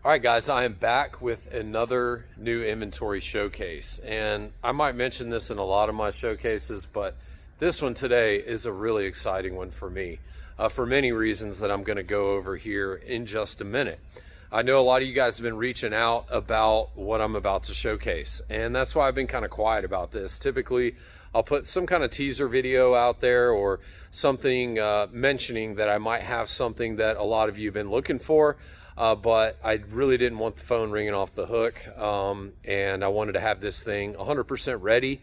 All right, guys, I am back with another new inventory showcase. And I might mention this in a lot of my showcases, but this one today is a really exciting one for me for many reasons that I'm going to go over here in just a minute. I know a lot of you guys have been reaching out about what I'm about to showcase, and that's why I've been kind of quiet about this. Typically, I'll put some kind of teaser video out there or something mentioning that I might have something that a lot of you have been looking for. But I really didn't want the phone ringing off the hook, and I wanted to have this thing 100% ready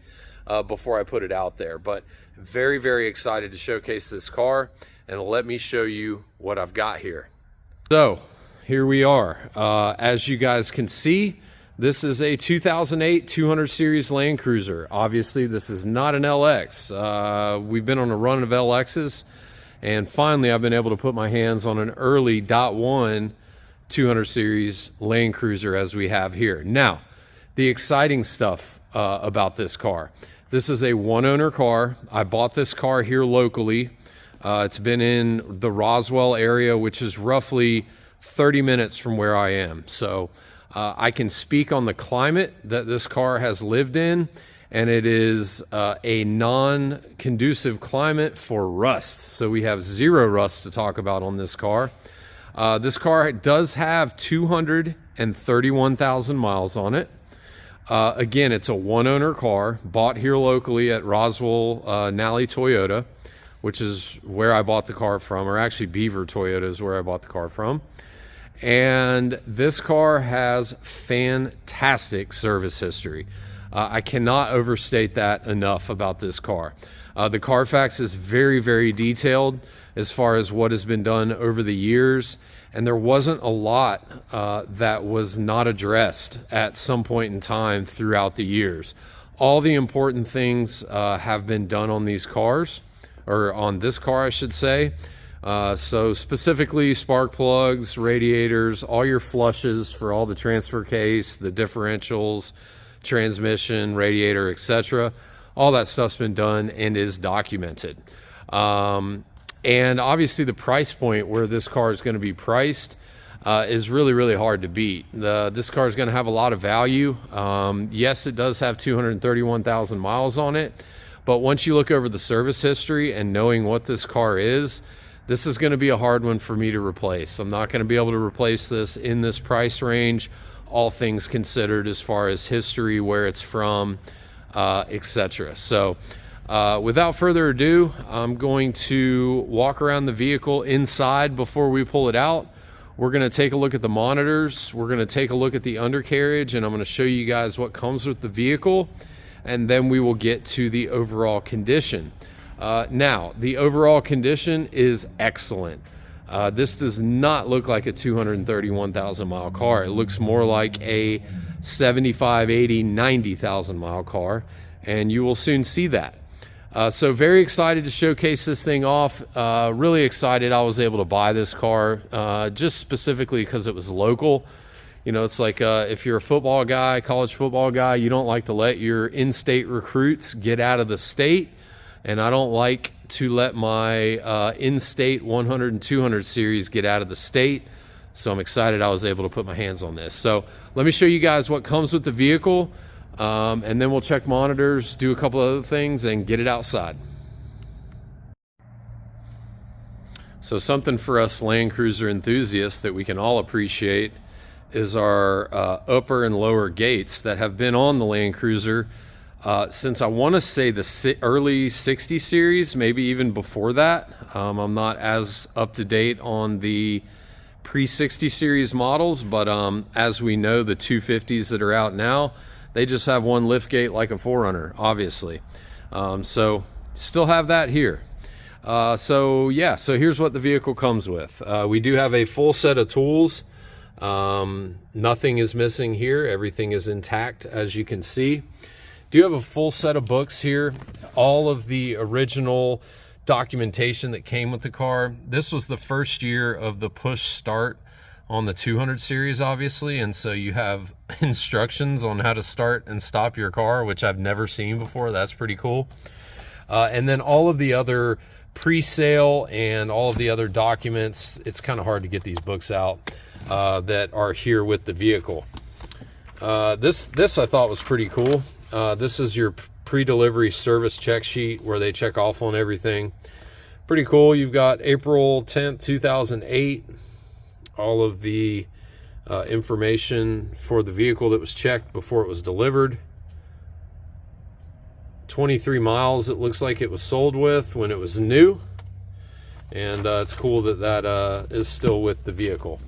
before I put it out there. But very, very excited to showcase this car, and let me show you what I've got here. So here we are. As you guys can see, this is a 2008 200 Series Land Cruiser. Obviously, this is not an LX. We've been on a run of LXs, and finally I've been able to put my hands on an early .1 200 Series Land Cruiser as we have here. Now, the exciting stuff about this car. This is a one-owner car. I bought this car here locally. It's been in the Roswell area, which is roughly 30 minutes from where I am. So I can speak on the climate that this car has lived in, and it is a non-conducive climate for rust. So we have zero rust to talk about on this car. This car does have 231,000 miles on it. Again, it's a one-owner car, bought here locally at Roswell Nally Toyota, which is where I bought the car from, or actually Beaver Toyota is where I bought the car from. And this car has fantastic service history. I cannot overstate that enough about this car. The Carfax is very, very detailed as far as what has been done over the years, and there wasn't a lot that was not addressed at some point in time throughout the years. All the important things have been done on these cars, or on this car, I should say. So specifically spark plugs, radiators, all your flushes for all the transfer case, the differentials, transmission, radiator, etc. All that stuff's been done and is documented. And obviously the price point where this car is going to be priced is really, really hard to beat. This car is going to have a lot of value. Yes, it does have 231,000 miles on it, but once you look over the service history and knowing what this car is, this is going to be a hard one for me to replace. I'm not going to be able to replace this in this price range, all things considered, as far as history, where it's from, etc. So without further ado, I'm going to walk around the vehicle inside before we pull it out. We're going to take a look at the monitors. We're going to take a look at the undercarriage, and I'm going to show you guys what comes with the vehicle, and then we will get to the overall condition. Now, the overall condition is excellent. This does not look like a 231,000 mile car. It looks more like a 75, 80, 90,000 mile car, and you will soon see that. So very excited to showcase this thing off. Really excited I was able to buy this car just specifically because it was local. You know, it's like if you're a football guy, college football guy, you don't like to let your in-state recruits get out of the state. And I don't like to let my in-state 100 and 200 series get out of the state. So I'm excited I was able to put my hands on this. So let me show you guys what comes with the vehicle, and then we'll check monitors, do a couple other things, and get it outside. So something for us Land Cruiser enthusiasts that we can all appreciate is our upper and lower gates that have been on the Land Cruiser since I want to say the early 60 series, maybe even before that. I'm not as up to date on the pre-60 series models, but as we know, the 250s that are out now, they just have one lift gate like a 4Runner, obviously. So still have that here. So yeah, so here's what the vehicle comes with. We do have a full set of tools. Nothing is missing here. Everything is intact, as you can see. Do have a full set of books here, all of the original documentation that came with the car. This was the first year of the push start on the 200 series, obviously, and so you have instructions on how to start and stop your car, which I've never seen before. That's pretty cool. And then all of the other pre-sale and all of the other documents. It's kind of hard to get these books out. that are here with the vehicle. This I thought was pretty cool. This is your pre-delivery service check sheet where they check off on everything. Pretty cool. You've got April 10th, 2008, all of the information for the vehicle that was checked before it was delivered. 23 miles it looks like it was sold with when it was new, and it's cool that that is still with the vehicle.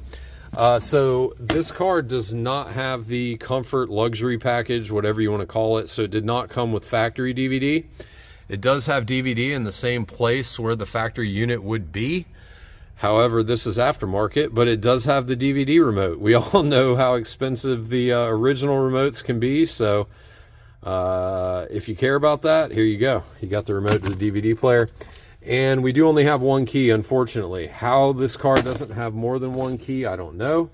So this car does not have the comfort luxury package, whatever you want to call it, so it did not come with factory DVD. It does have DVD in the same place where the factory unit would be. However, this is aftermarket, but it does have the DVD remote. We all know how expensive the original remotes can be, so if you care about that, here you go. You got the remote to the DVD player. And we do only have one key, unfortunately. How this car doesn't have more than one key, I don't know,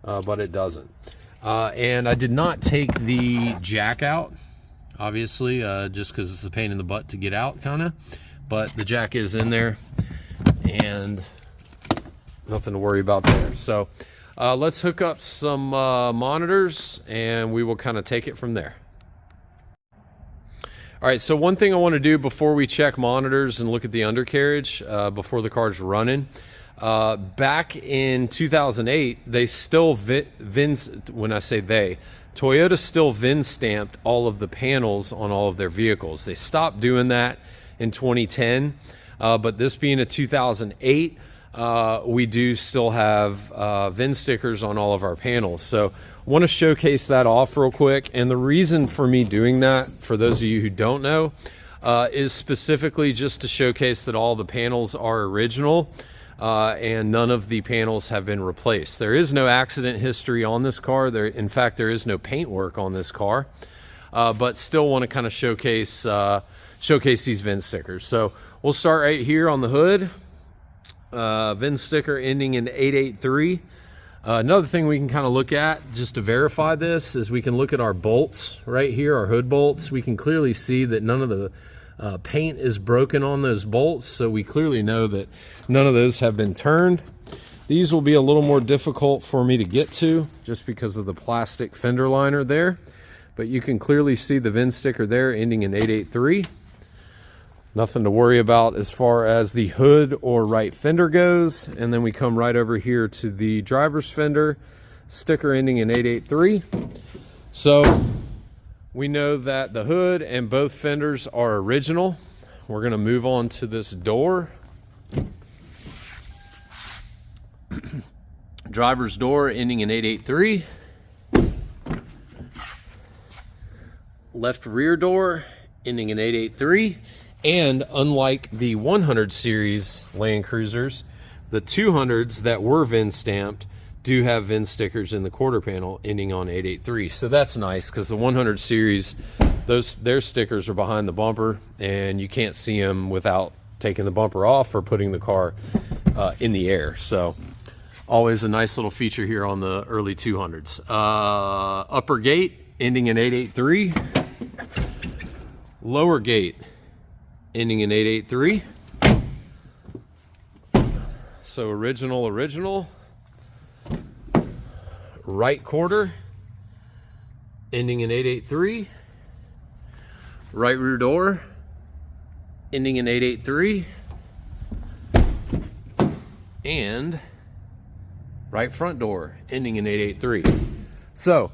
but it doesn't. And I did not take the jack out, obviously, just because it's a pain in the butt to get out, kind of. But the jack is in there, and nothing to worry about there. So let's hook up some monitors, and we will kind of take it from there. All right, so one thing I want to do before we check monitors and look at the undercarriage, before the car's running, back in 2008, they still when I say they, Toyota still VIN stamped all of the panels on all of their vehicles. They stopped doing that in 2010, but this being a 2008, we do still have VIN stickers on all of our panels. So I want to showcase that off real quick. And the reason for me doing that, for those of you who don't know, is specifically just to showcase that all the panels are original, and none of the panels have been replaced. There is no accident history on this car. In fact, there is no paint work on this car, but still want to kind of showcase these VIN stickers. So we'll start right here on the hood. VIN sticker ending in 883. Another thing we can kind of look at just to verify this is we can look at our bolts right here, our hood bolts. We can clearly see that none of the paint is broken on those bolts, so we clearly know that none of those have been turned. These will be a little more difficult for me to get to just because of the plastic fender liner there, but you can clearly see the VIN sticker there ending in 883. Nothing to worry about as far as the hood or right fender goes. And then we come right over here to the driver's fender, sticker ending in 883. So we know that the hood and both fenders are original. We're going to move on to this door. Driver's door ending in 883. Left rear door ending in 883. And unlike the 100 series Land Cruisers, the 200s that were VIN stamped do have VIN stickers in the quarter panel ending on 883. So that's nice because the 100 series, their stickers are behind the bumper and you can't see them without taking the bumper off or putting the car in the air. So always a nice little feature here on the early 200s. Upper gate ending in 883. Lower gate ending in 883. So original. Right quarter ending in 883. Right rear door ending in 883. And right front door ending in 883. So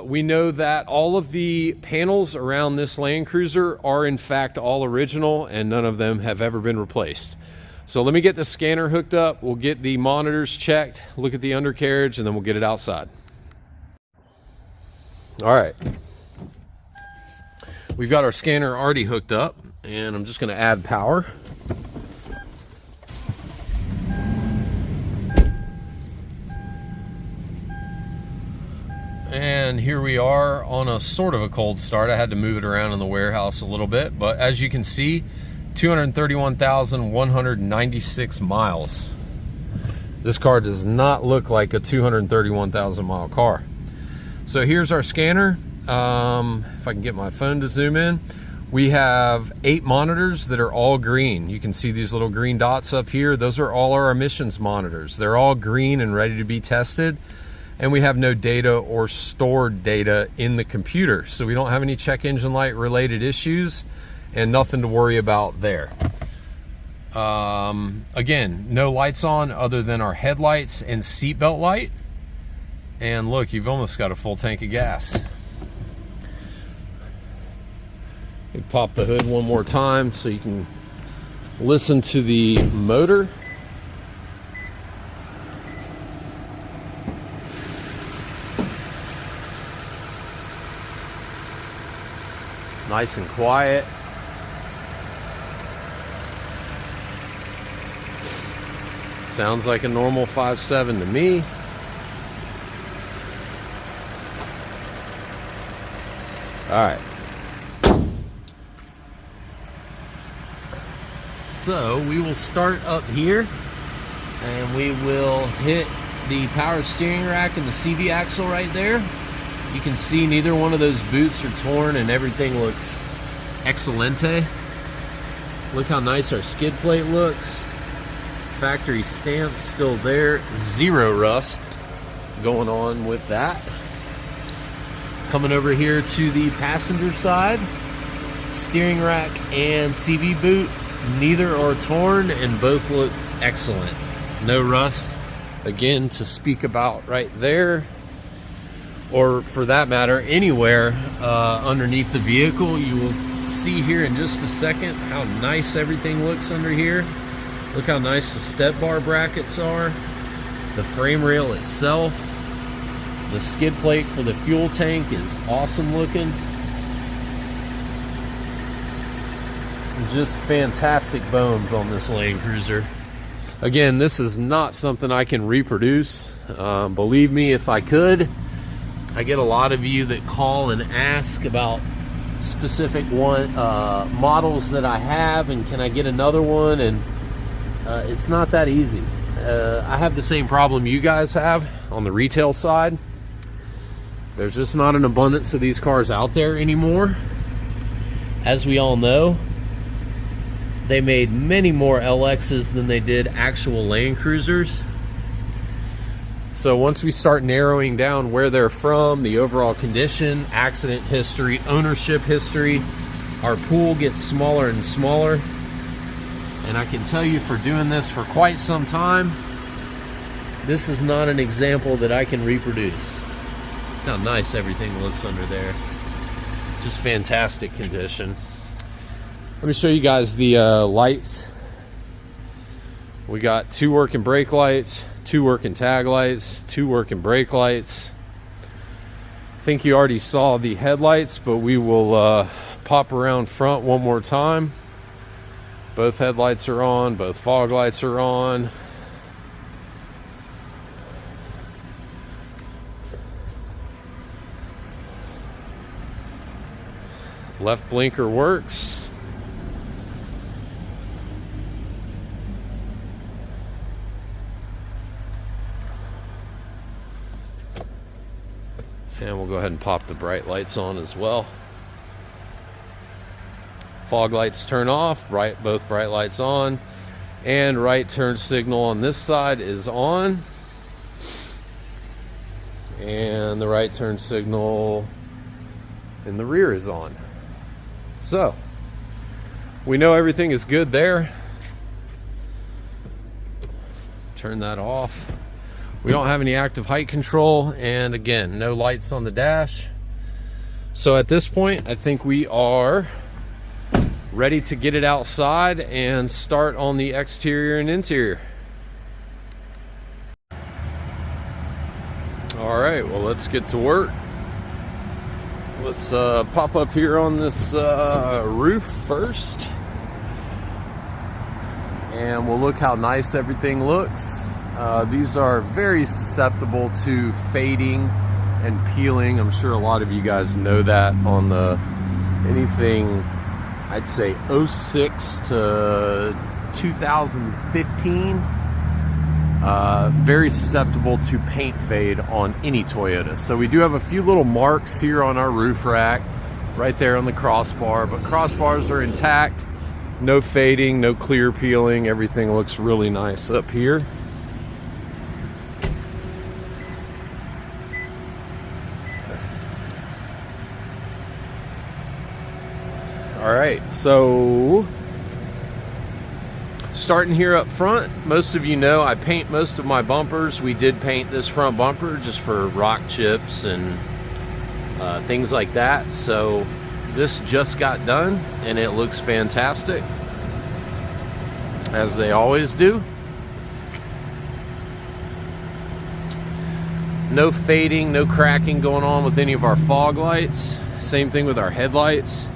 we know that all of the panels around this Land Cruiser are in fact all original and none of them have ever been replaced. So let me get the scanner hooked up, we'll get the monitors checked, look at the undercarriage, and then we'll get it outside. All right, we've got our scanner already hooked up and I'm just going to add power. And here we are on a sort of a cold start. I had to move it around in the warehouse a little bit, but as you can see, 231,196 miles. This car does not look like a 231,000 mile car. So here's our scanner. If I can get my phone to zoom in, We have 8 monitors that are all green. You can see these little green dots up here. Those are all our emissions monitors. They're all green and ready to be tested. And we have no data or stored data in the computer. So we don't have any check engine light related issues and nothing to worry about there. Again, no lights on other than our headlights and seatbelt light. And look, you've almost got a full tank of gas. Pop the hood one more time so you can listen to the motor. Nice and quiet. Sounds like a normal 5.7 to me. All right. So we will start up here and we will hit the power steering rack and the CV axle right there. You can see neither one of those boots are torn and everything looks excelente. Look how nice our skid plate looks. Factory stamp still there. Zero rust going on with that. Coming over here to the passenger side. Steering rack and CV boot. Neither are torn and both look excellent. No rust, again, to speak about right there. Or for that matter, anywhere underneath the vehicle. You will see here in just a second how nice everything looks under here. Look how nice the step bar brackets are. The frame rail itself. The skid plate for the fuel tank is awesome looking. Just fantastic bones on this Land Cruiser. Again, this is not something I can reproduce. Believe me, if I could. I get a lot of you that call and ask about specific models that I have, and can I get another one, and it's not that easy. I have the same problem you guys have on the retail side. There's just not an abundance of these cars out there anymore. As we all know, they made many more LXs than they did actual Land Cruisers. So once we start narrowing down where they're from, the overall condition, accident history, ownership history, our pool gets smaller and smaller. And I can tell you, for doing this for quite some time, this is not an example that I can reproduce. Look how nice everything looks under there. Just fantastic condition. Let me show you guys the lights. We got 2 working brake lights, 2 working tag lights, 2 working brake lights. I think you already saw the headlights, but we will pop around front one more time. Both headlights are on, both fog lights are on. Left blinker works. And we'll go ahead and pop the bright lights on as well. Fog lights turn off, both bright lights on. And right turn signal on this side is on. And the right turn signal in the rear is on. So, we know everything is good there. Turn that off. We don't have any active height control, and again, no lights on the dash. So at this point, I think we are ready to get it outside and start on the exterior and interior. All right, well, let's get to work. Let's pop up here on this roof first, and we'll look how nice everything looks. These are very susceptible to fading and peeling. I'm sure a lot of you guys know that on the anything, I'd say 06 to 2015. Very susceptible to paint fade on any Toyota. So we do have a few little marks here on our roof rack. right there on the crossbar, but crossbars are intact. No fading, no clear peeling. Everything looks really nice up here. All right, so starting here up front, most of you know I paint most of my bumpers. We did paint this front bumper just for rock chips and things like that. So this just got done and it looks fantastic, as they always do. No fading, no cracking going on with any of our fog lights. Same thing with our headlights.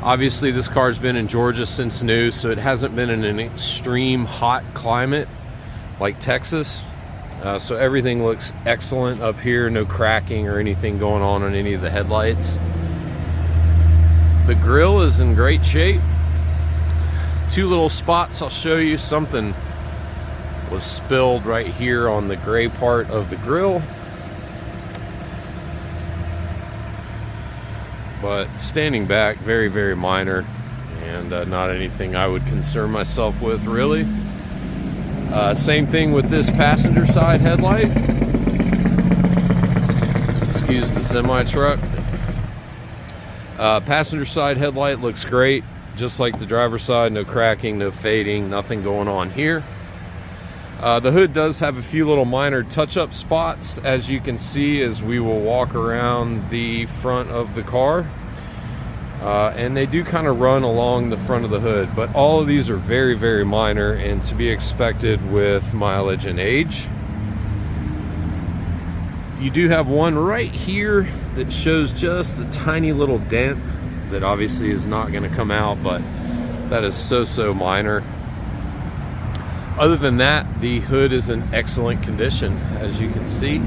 Obviously this car's been in Georgia since new, so it hasn't been in an extreme hot climate like Texas. So everything looks excellent up here. No cracking or anything going on any of the headlights. The grill is in great shape. Two little spots I'll show you. Something was spilled right here on the gray part of the grill, but standing back, very, very minor, and not anything I would concern myself with, really. Same thing with this passenger side headlight. Excuse the semi-truck. Passenger side headlight looks great, just like the driver's side. No cracking, no fading, nothing going on here. The hood does have a few little minor touch-up spots, as you can see as we will walk around the front of the car. And they do kind of run along the front of the hood, but all of these are very, very minor and to be expected with mileage and age. You do have one right here that shows just a tiny little dent that obviously is not going to come out, but that is so minor. Other than that, the hood is in excellent condition, as you can see.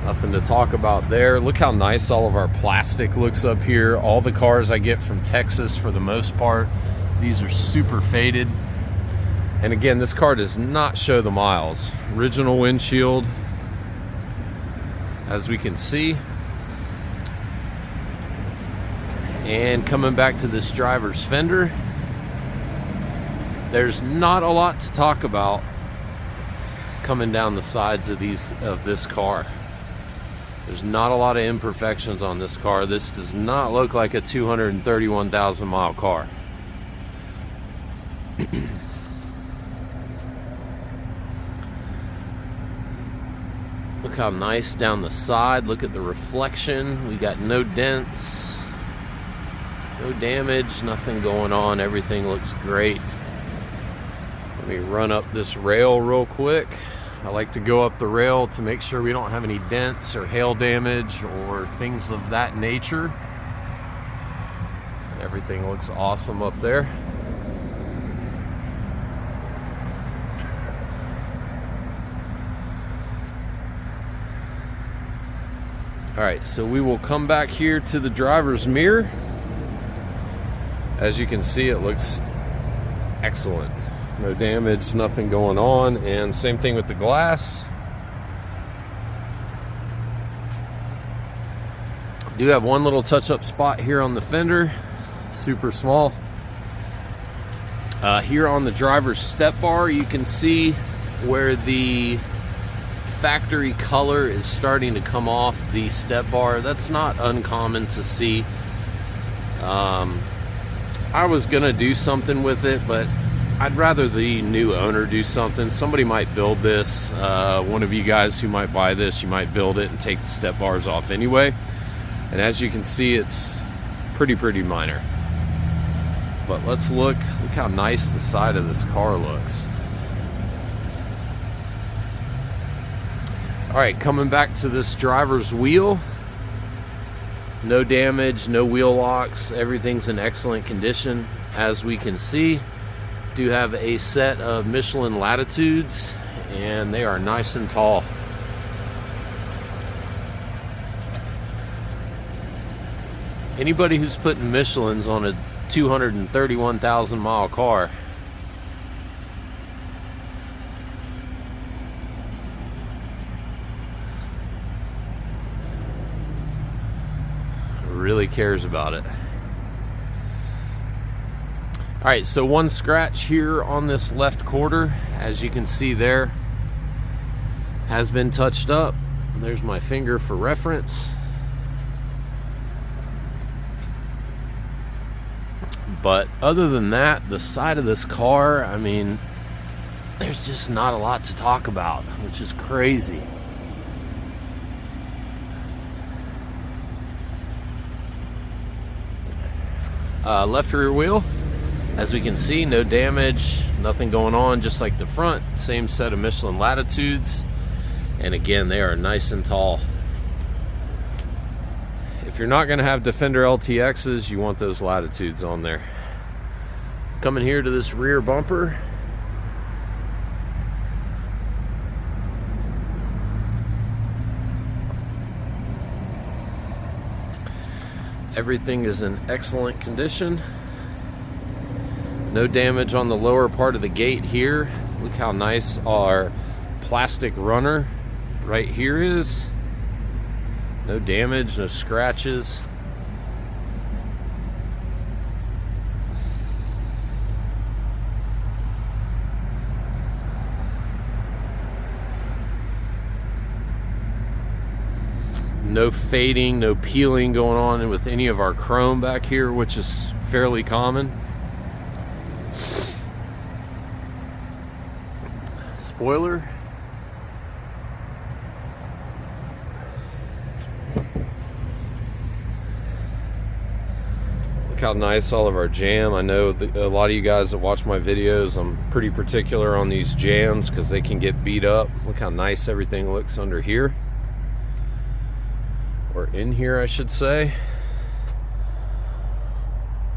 Nothing to talk about there. Look how nice all of our plastic looks up here. All the cars I get from Texas, for the most part, these are super faded. And again, this car does not show the miles. Original windshield, as we can see. And coming back to this driver's fender, there's not a lot to talk about coming down the sides of this car. There's not a lot of imperfections on this car. This does not look like a 231,000 mile car. Look how nice down the side. Look at the reflection. We got no dents, no damage, nothing going on. Everything looks great. Let me run up this rail real quick. I like to go up the rail to make sure we don't have any dents or hail damage or things of that nature. Everything looks awesome up there. All right, so we will come back here to the driver's mirror. As you can see, it looks excellent. No damage, nothing going on, and same thing with the glass. Do have one little touch-up spot here on the fender, super small. Here on the driver's step bar, you can see where the factory color is starting to come off the step bar. That's not uncommon to see. I was gonna do something with it, but I'd rather the new owner do something. Somebody might build this. One of you guys who might buy this, you might build it and take the step bars off anyway. And as you can see, it's pretty minor. But let's look how nice the side of this car looks. All right, coming back to this driver's wheel. No damage, no wheel locks. Everything's in excellent condition, as we can see. Do have a set of Michelin latitudes, and they are nice and tall. Anybody who's putting Michelins on a 231,000 mile car, really cares about it. All right, so one scratch here on this left quarter, as you can see there, has been touched up. There's my finger for reference. But other than that, the side of this car, I mean, there's just not a lot to talk about, which is crazy. Left rear wheel, as we can see, no damage, nothing going on, just like the front. Same set of Michelin latitudes, and again, they are nice and tall. If you're not going to have Defender LTXs, you want those latitudes on there. Coming here to this rear bumper, everything is in excellent condition. No damage on the lower part of the gate here. Look how nice our plastic runner right here is. No damage, no scratches. No fading, no peeling going on with any of our chrome back here, which is fairly common. Spoiler. Look how nice all of our jam. I know a lot of you guys that watch my videos, I'm pretty particular on these jams because they can get beat up. Look how nice everything looks under here. Or in here, I should say.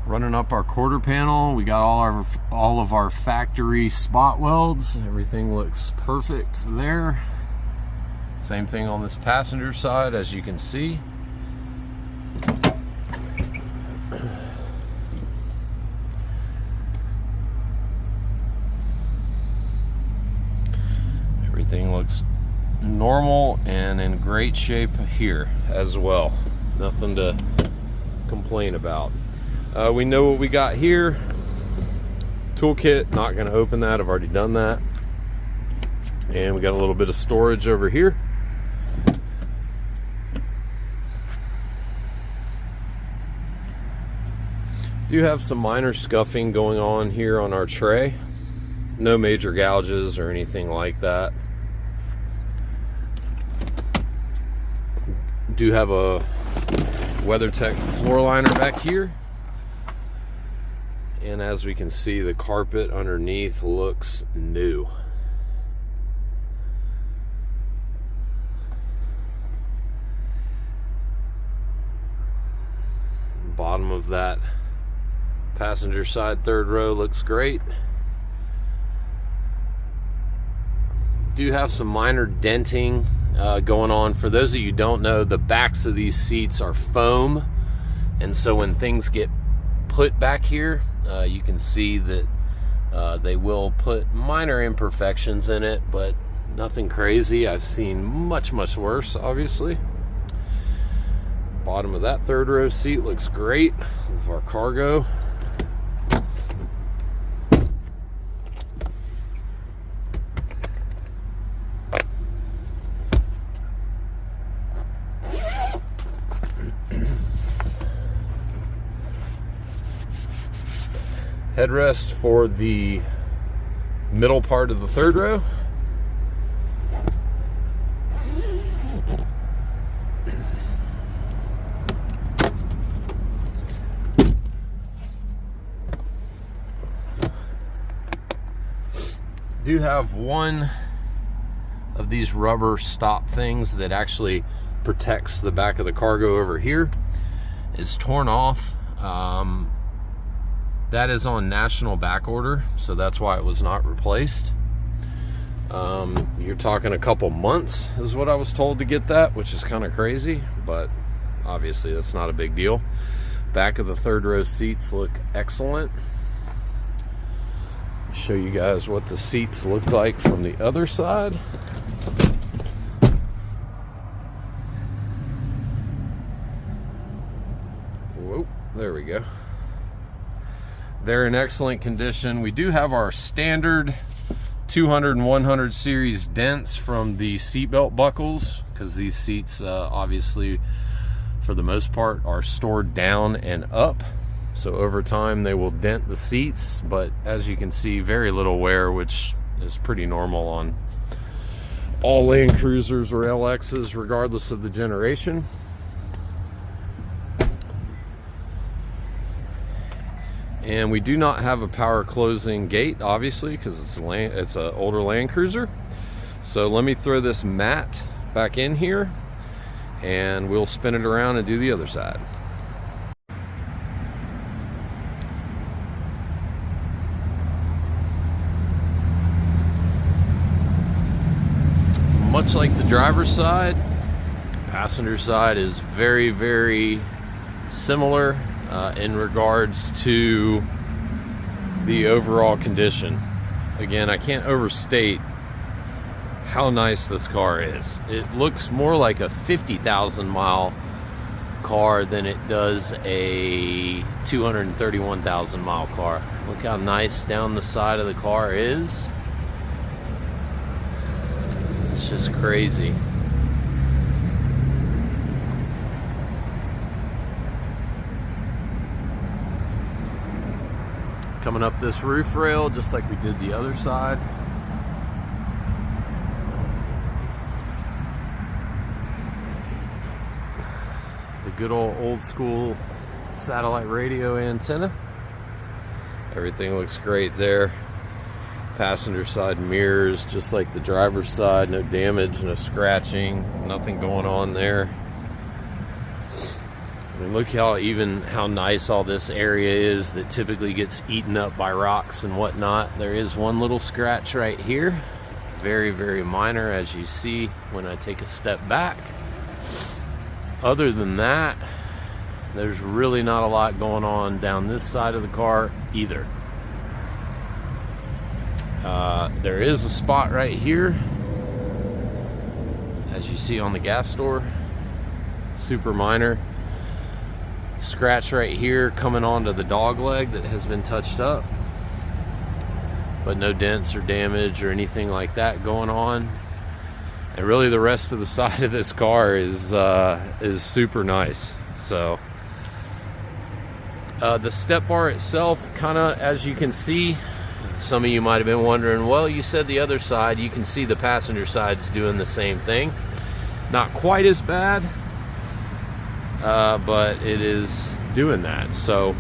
Running up our quarter panel, we got all of our factory spot welds. Everything looks perfect there. Same thing on this passenger side, as you can see. Everything looks normal and in great shape here as well. Nothing to complain about. We know what we got here. Toolkit, not going to open that. I've already done that. And we got a little bit of storage over here. Do have some minor scuffing going on here on our tray. No major gouges or anything like that. Do have a WeatherTech floor liner back here, and as we can see, the carpet underneath looks new. Bottom of that passenger side third row looks great. Do have some minor denting going on. For those of you who don't know, the backs of these seats are foam, and so when things get put back here, you can see that they will put minor imperfections in it, but nothing crazy. I've seen much worse, obviously. Bottom of that third row seat looks great with our cargo. Headrest for the middle part of the third row. Do have one of these rubber stop things that actually protects the back of the cargo over here. It's torn off. That is on national back order, so that's why it was not replaced. You're talking a couple months is what I was told to get that, which is kind of crazy, but obviously that's not a big deal. Back of the third row seats look excellent. I'll show you guys what the seats look like from the other side. we go. They're in excellent condition. We do have our standard 200 and 100 series dents from the seatbelt buckles, because these seats obviously for the most part are stored down and up, so over time they will dent the seats, but as you can see, very little wear, which is pretty normal on all Land Cruisers or LXs regardless of the generation. And we do not have a power closing gate, obviously, because it's an older Land Cruiser. So let me throw this mat back in here and we'll spin it around and do the other side. Much like the driver's side, passenger side is very, very similar in regards to the overall condition. Again, I can't overstate how nice this car is. It looks more like a 50,000 mile car than it does a 231,000 mile car. Look how nice down the side of the car is. It's just crazy. Coming up this roof rail just like we did the other side. The good old school satellite radio antenna. Everything looks great there. Passenger side mirrors just like the driver's side, no damage, no scratching, nothing going on there. I mean, look how nice all this area is that typically gets eaten up by rocks and whatnot. There is one little scratch right here, very, very minor, as you see when I take a step back. Other than that, there's really not a lot going on down this side of the car either. There is a spot right here, as you see on the gas door, super minor. Scratch right here coming onto the dog leg that has been touched up, but no dents or damage or anything like that going on. And really the rest of the side of this car is super nice. So the step bar itself, kind of, as you can see, some of you might have been wondering, well, you said the other side. You can see the passenger side's doing the same thing. Not quite as bad, but it is doing that. So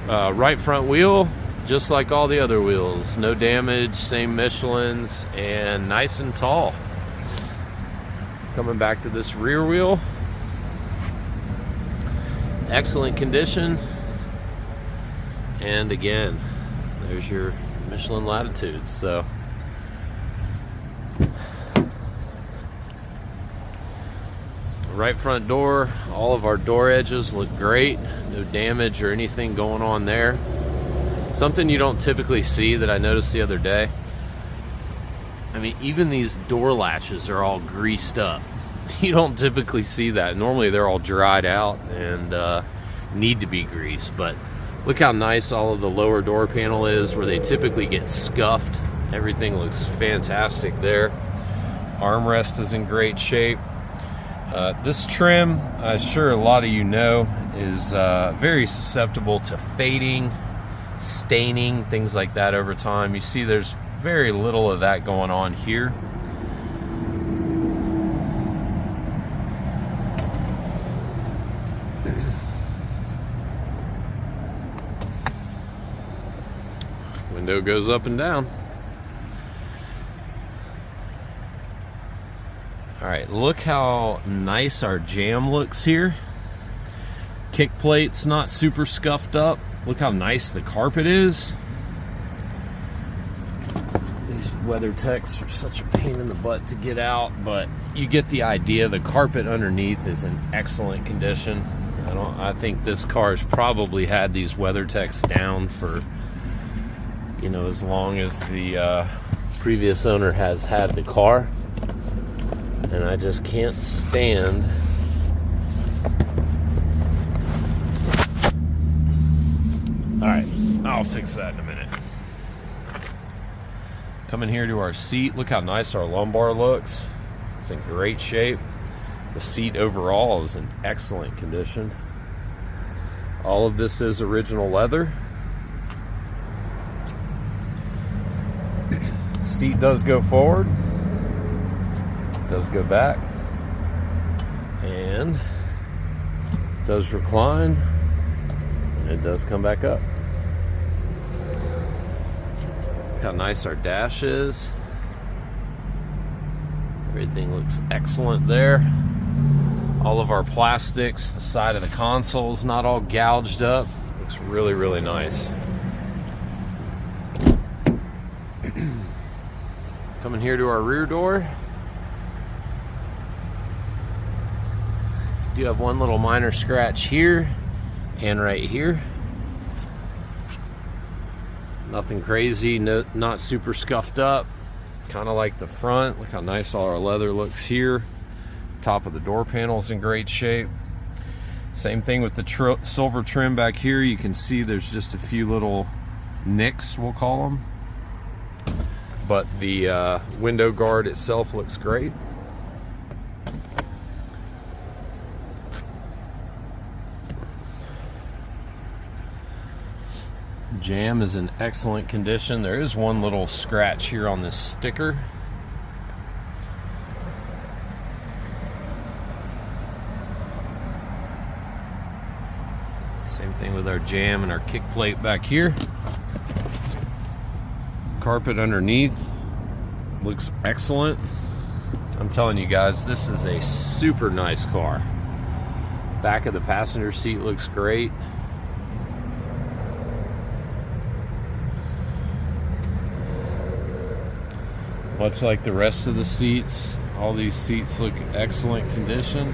right front wheel, just like all the other wheels, no damage, same Michelin's, and nice and tall. Coming back to this rear wheel, excellent condition, and again, there's your Michelin latitudes. So right front door, all of our door edges look great, no damage or anything going on there. Something you don't typically see that I noticed the other day, I mean, even these door latches are all greased up. You don't typically see that. Normally they're all dried out and need to be greased, but look how nice all of the lower door panel is, where they typically get scuffed. Everything looks fantastic there. Armrest is in great shape. This trim, I'm sure a lot of you know, is very susceptible to fading, staining, things like that over time. You see there's very little of that going on here. Window goes up and down. All right, look how nice our jam looks here. Kick plate's not super scuffed up. Look how nice the carpet is. These WeatherTechs are such a pain in the butt to get out, but you get the idea. The carpet underneath is in excellent condition. I think this car's probably had these WeatherTechs down for, you know, as long as the previous owner has had the car. And I just can't stand I'll fix that in a minute. Coming here to our seat, look how nice our lumbar looks. It's in great shape. The seat overall is in excellent condition. All of this is original leather. Seat does go forward, does go back, and does recline, and it does come back up. Look how nice our dash is. Everything looks excellent there. All of our plastics, the side of the console is not all gouged up. Looks really, really nice. Coming here to our rear door. Do have one little minor scratch here and right here. Nothing crazy, not super scuffed up. Kind of like the front. Look how nice all our leather looks here. Top of the door panel is in great shape. Same thing with the silver trim back here. You can see there's just a few little nicks, we'll call them. But the window guard itself looks great. Jamb is in excellent condition. There is one little scratch here on this sticker. Same thing with our jamb and our kick plate back here. Carpet underneath looks excellent. I'm telling you guys, this is a super nice car. Back of the passenger seat looks great. Much like the rest of the seats, all these seats look in excellent condition.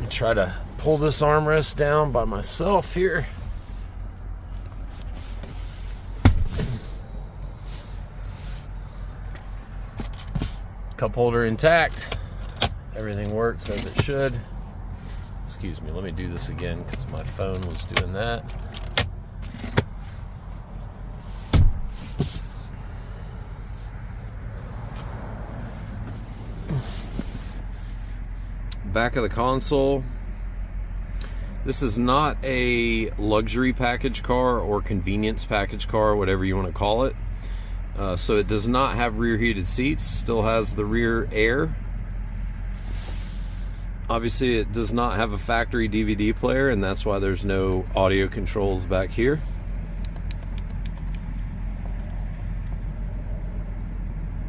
Try to pull this armrest down by myself here. Cup holder intact. Everything works as it should. Excuse me, let me do this again because my phone was doing that. Back of the console. This is not a luxury package car or convenience package car, whatever you want to call it. So it does not have rear heated seats, still has the rear air. Obviously it does not have a factory DVD player, and that's why there's no audio controls back here.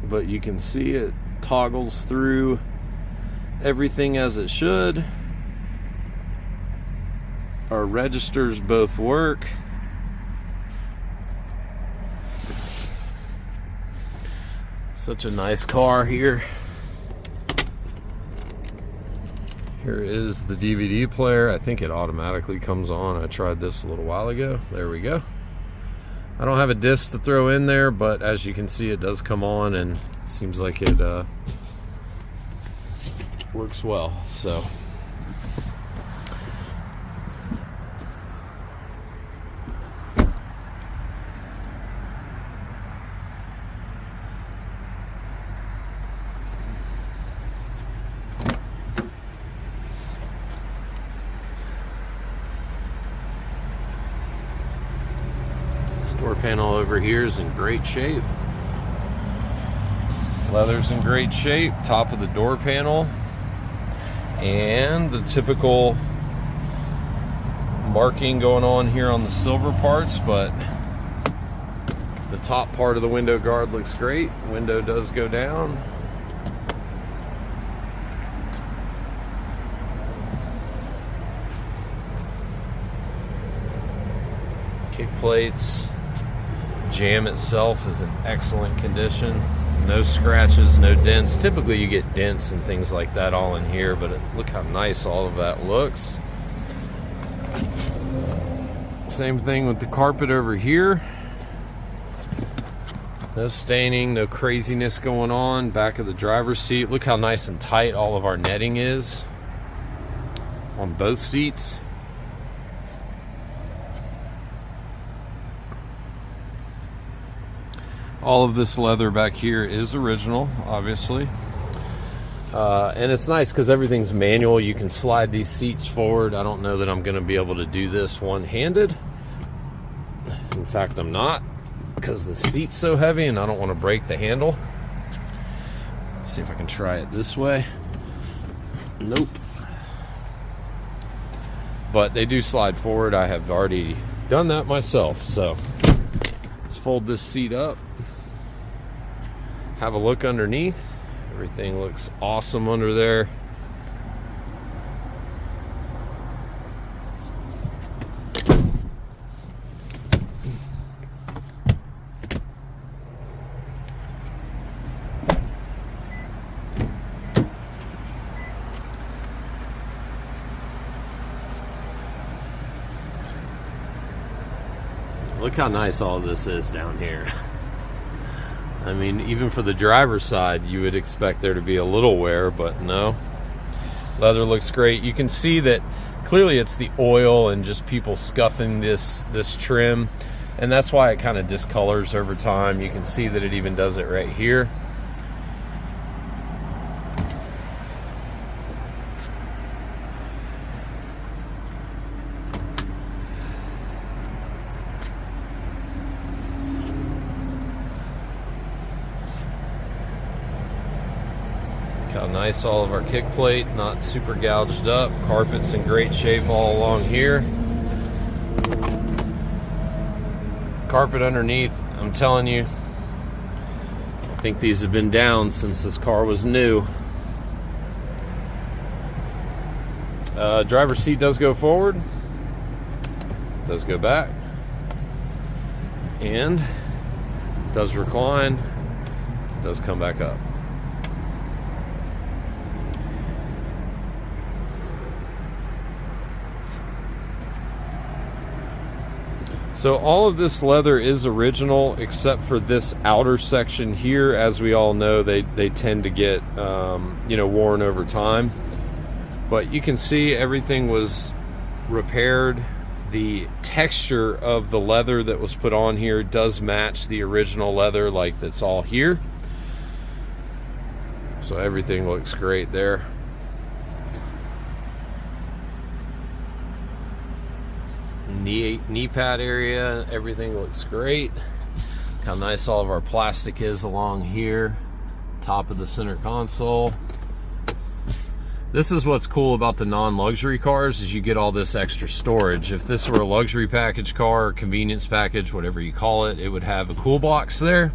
But you can see it toggles through everything as it should. Our registers both work. Such a nice car here. Here is the DVD player. I think it automatically comes on. I tried this a little while ago. There we go. I don't have a disc to throw in there, but as you can see, it does come on, and seems like it works well. So door panel over here is in great shape. Leather's in great shape. Top of the door panel. And the typical marking going on here on the silver parts, but the top part of the window guard looks great. Window does go down. Kick plates. Jamb itself is in excellent condition. No scratches, no dents. Typically you get dents and things like that all in here, but look how nice all of that looks. Same thing with the carpet over here. No staining, no craziness going on. Back of the driver's seat. Look how nice and tight all of our netting is on both seats. All of this leather back here is original, obviously. And it's nice because everything's manual. You can slide these seats forward. I don't know that I'm going to be able to do this one-handed. In fact, I'm not, because the seat's so heavy and I don't want to break the handle. Let's see if I can try it this way. Nope. But they do slide forward. I have already done that myself. So let's fold this seat up. Have a look underneath. Everything looks awesome under there. Look how nice all of this is down here. I mean, even for the driver's side, you would expect there to be a little wear, but no. Leather looks great. You can see that clearly it's the oil and just people scuffing this trim, and that's why it kind of discolors over time. You can see that it even does it right here. How nice all of our kick plate, not super gouged up. Carpet's in great shape all along here. Carpet underneath, I'm telling you, I think these have been down since this car was new. Driver's seat does go forward, does go back, and does recline, does come back up. So all of this leather is original except for this outer section here. As we all know, they tend to get worn over time. But you can see everything was repaired. The texture of the leather that was put on here does match the original leather, like that's all here. So everything looks great there. Knee pad area, everything looks great. How nice all of our plastic is along here. Top of the center console. This is what's cool about the non-luxury cars, is you get all this extra storage. If this were a luxury package car or convenience package, whatever you call it, it would have a cool box there.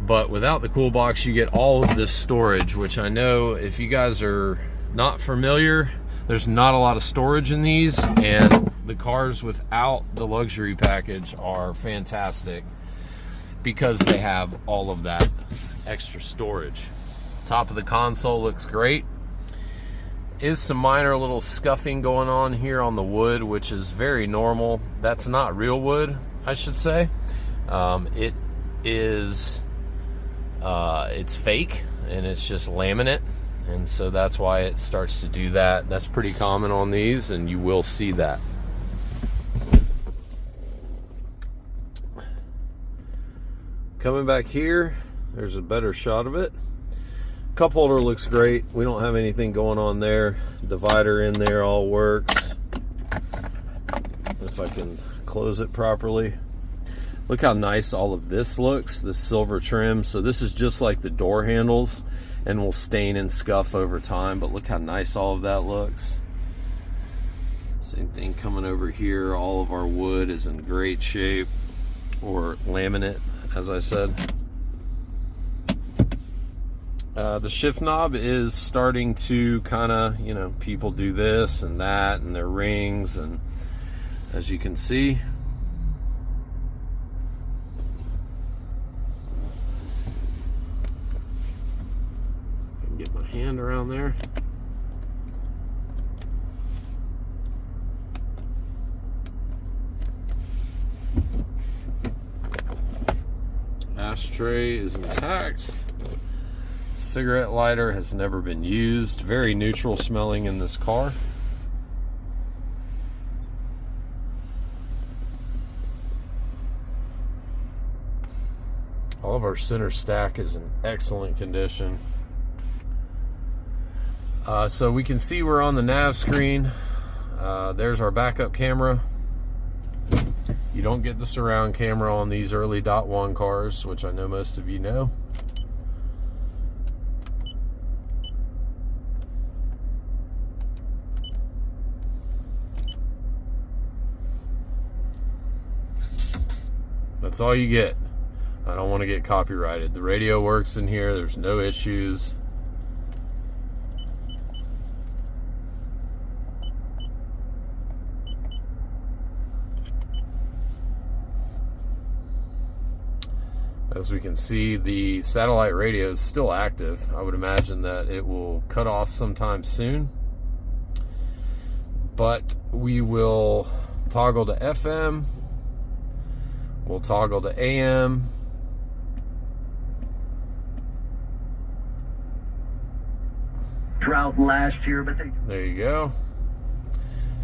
But without the cool box, you get all of this storage, which I know if you guys are not familiar, there's not a lot of storage in these, and the cars without the luxury package are fantastic because they have all of that extra storage. Top of the console looks great. Is some minor little scuffing going on here on the wood, which is very normal. That's not real wood, I should say. It is it's fake, and it's just laminate. And so that's why it starts to do that. That's pretty common on these, and you will see that. Coming back here, there's a better shot of it. Cup holder looks great. We don't have anything going on there. Divider in there all works. If I can close it properly. Look how nice all of this looks, this silver trim. So this is just like the door handles, and will stain and scuff over time, but look how nice all of that looks. Same thing coming over here. All of our wood is in great shape, or laminate, as I said. The shift knob is starting to kind of, people do this and that, and their rings, and as you can see, get my hand around there. ashtray is intact. Cigarette lighter has never been used. Very neutral smelling in this car. All of our center stack is in excellent condition. So we can see we're on the nav screen. There's our backup camera. You don't get the surround camera on these early .1 cars, which I know most of you know. That's all you get. I don't want to get copyrighted. The radio works in here. There's no issues. As we can see, the satellite radio is still active. I would imagine that it will cut off sometime soon. But we will toggle to FM. We'll toggle to AM. Drought last year, but there you go.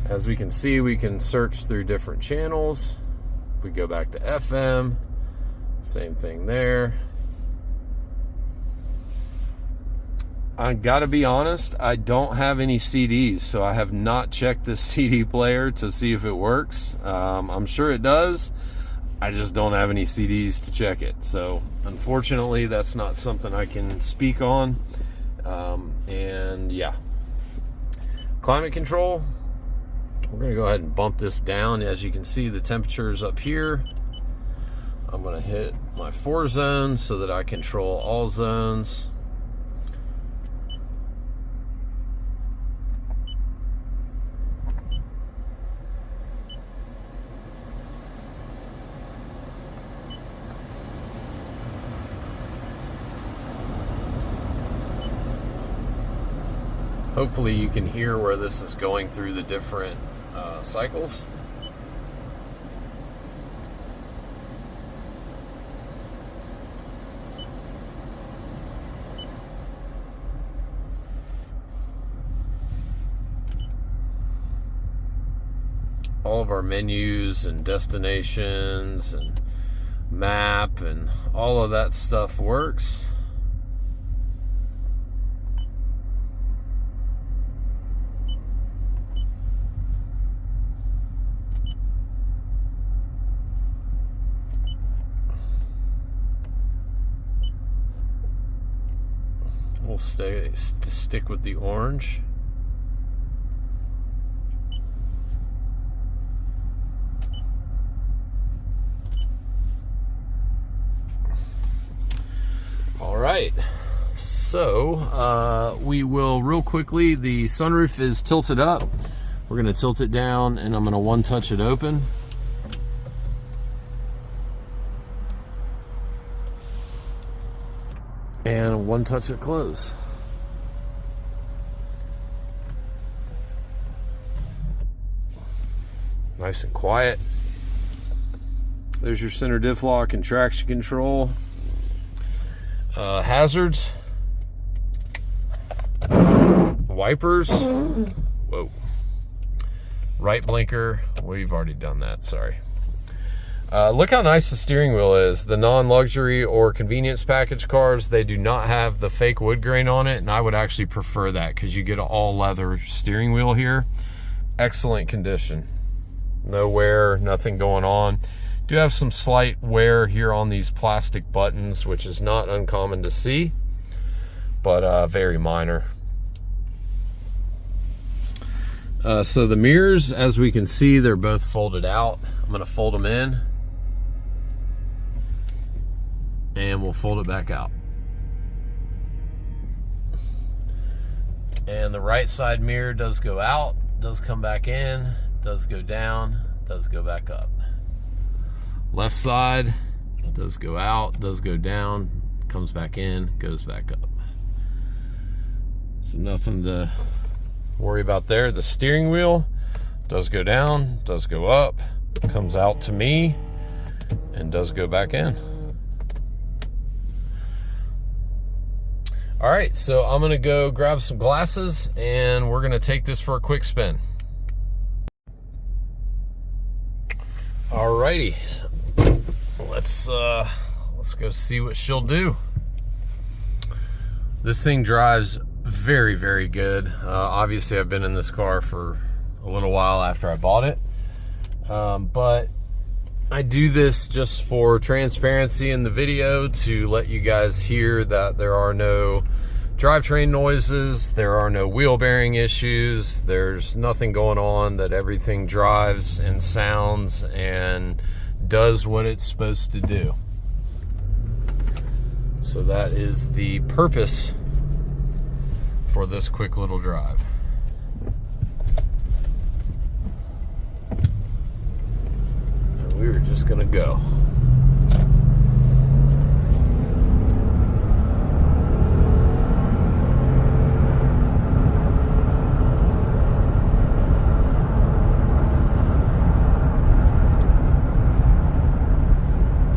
As we can see, we can search through different channels. If we go back to FM, same thing there. I gotta be honest, I don't have any CDs, so I have not checked this CD player to see if it works. I'm sure it does. I just don't have any CDs to check it. So unfortunately, that's not something I can speak on. And yeah, climate control, we're going to go ahead and bump this down. As you can see, the temperature is up here. I'm going to hit my 4 zones so that I control all zones. Hopefully you can hear where this is going through the different cycles. All of our menus and destinations and map and all of that stuff works. We'll stick with the orange. All right, so we will real quickly, the sunroof is tilted up. We're going to tilt it down and I'm going to one touch it open. And one touch it close. Nice and quiet. There's your center diff lock and traction control. Hazards. Wipers. Whoa. Right blinker. We've already done that, sorry. Look how nice the steering wheel is. The non-luxury or convenience package cars, they do not have the fake wood grain on it, and I would actually prefer that because you get an all leather steering wheel here. Excellent condition. No wear, nothing going on. Do have some slight wear here on these plastic buttons, which is not uncommon to see, but very minor. So the mirrors, as we can see, they're both folded out. I'm going to fold them in. And we'll fold it back out. And the right side mirror does go out, does come back in, does go down, does go back up. Left side does go out, does go down, comes back in, goes back up. So nothing to worry about there. The steering wheel does go down, does go up, comes out to me, and does go back in. All right, so I'm gonna go grab some glasses and we're gonna take this for a quick spin. All righty, let's go see what she'll do. This thing drives very, very good. Obviously, I've been in this car for a little while after I bought it, but I do this just for transparency in the video to let you guys hear that there are no drivetrain noises, there are no wheel bearing issues, there's nothing going on, that everything drives and sounds and does what it's supposed to do. So that is the purpose for this quick little drive. And we were just gonna go.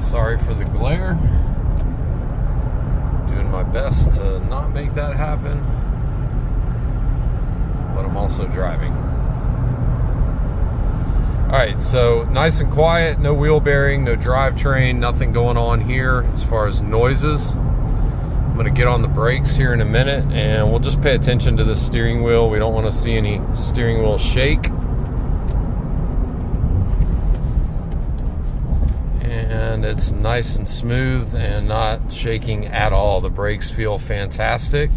Sorry for the glare. Doing my best to not make that happen, but I'm also driving. All right, so nice and quiet, no wheel bearing, no drivetrain, nothing going on here as far as noises. I'm gonna get on the brakes here in a minute and we'll just pay attention to the steering wheel. We don't wanna see any steering wheel shake. And it's nice and smooth and not shaking at all. The brakes feel fantastic.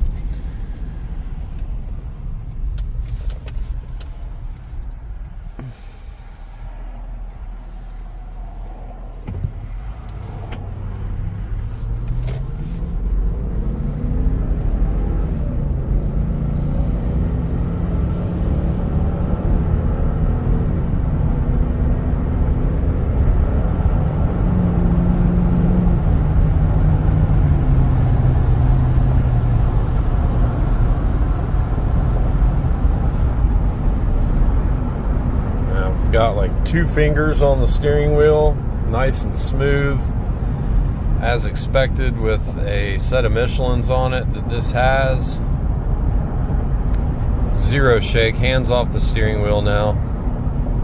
Got like 2 fingers on the steering wheel, nice and smooth as expected with a set of Michelins on it that this has. Zero shake, hands off the steering wheel now.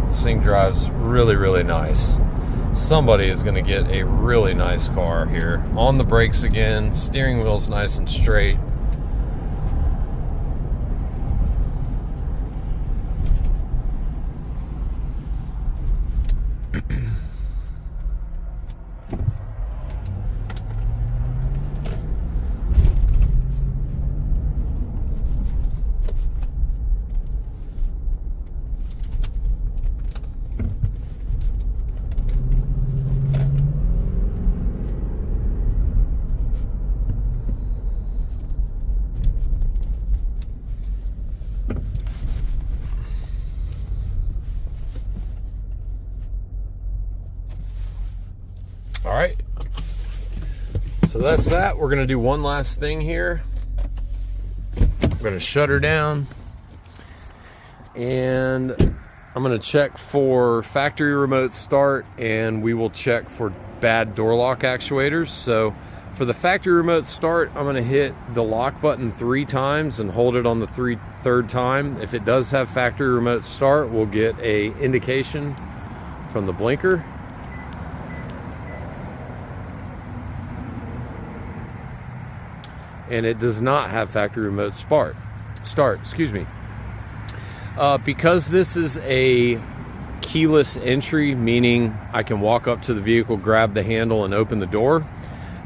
This thing drives really, really nice. Somebody is going to get a really nice car here. On the brakes again, steering wheel's nice and straight. All right, so that's that. We're gonna do one last thing here. I'm gonna shut her down and I'm gonna check for factory remote start, and we will check for bad door lock actuators. So for the factory remote start, I'm gonna hit the lock button 3 times and hold it on the third time. If it does have factory remote start, we'll get a indication from the blinker. And it does not have factory remote start, excuse me. Because this is a keyless entry, meaning I can walk up to the vehicle, grab the handle, and open the door.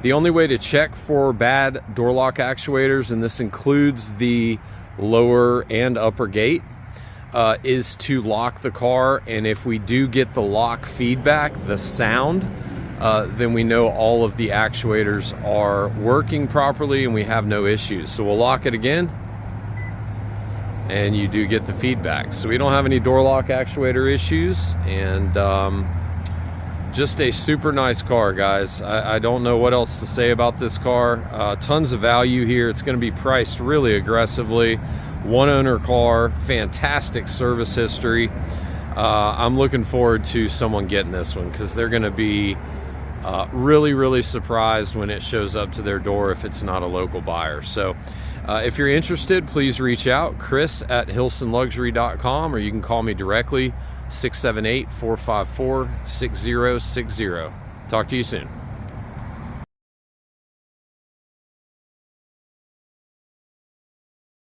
The only way to check for bad door lock actuators, and this includes the lower and upper gate, is to lock the car. And if we do get the lock feedback, the sound, then we know all of the actuators are working properly and we have no issues. So we'll lock it again and you do get the feedback. So we don't have any door lock actuator issues, and just a super nice car, guys. I don't know what else to say about this car. Tons of value here. It's going to be priced really aggressively. One owner car, fantastic service history. I'm looking forward to someone getting this one because they're going to be Really surprised when it shows up to their door if it's not a local buyer. So if you're interested, please reach out, chris@hillsonluxury.com, or you can call me directly, 678-454-6060. Talk to you soon.